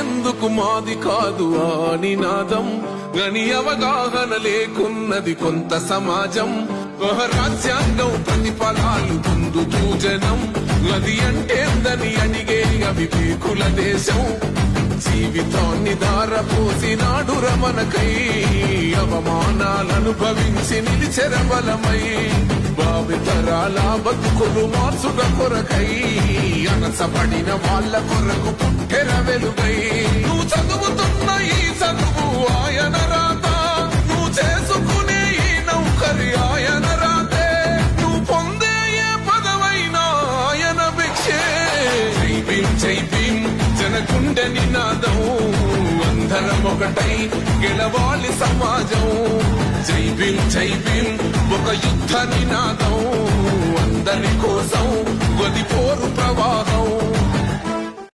మాకెందుకు మాది కాదు ఆ నినాదం గని అవగాహన లేకున్నది కొంత సమాజం రాజ్యాంగం ప్రతిఫలాలు పొందుతూ జనం అది అంటేందని అడిగే అవివేకుల దేశం జీవితాన్ని దారపోసినాడు రమణకై అవమానాలను భవించి నిలిచెర బలమై భావితరాల బతుకులు మార్చుట కొరకై అనసపడిన వాళ్ళ కొరకు పుట్టెర వెలుగై నువ్వు చదువుతున్న ఈ చదువు ఆయన రాత నువ్వు చేసుకునే ఈ నౌకరి ఆయన రాతే నువ్వు పొందే ఏ పదవైనా ఆయన భిక్షే జై భీమ్ జనగుండె నినాదం అందరం ఒకటై గెలవాలి సమాజం జై భీమ్ ఒక యుద్ధ నినాదం అందరి కోసం గది పోరు ప్రవాహం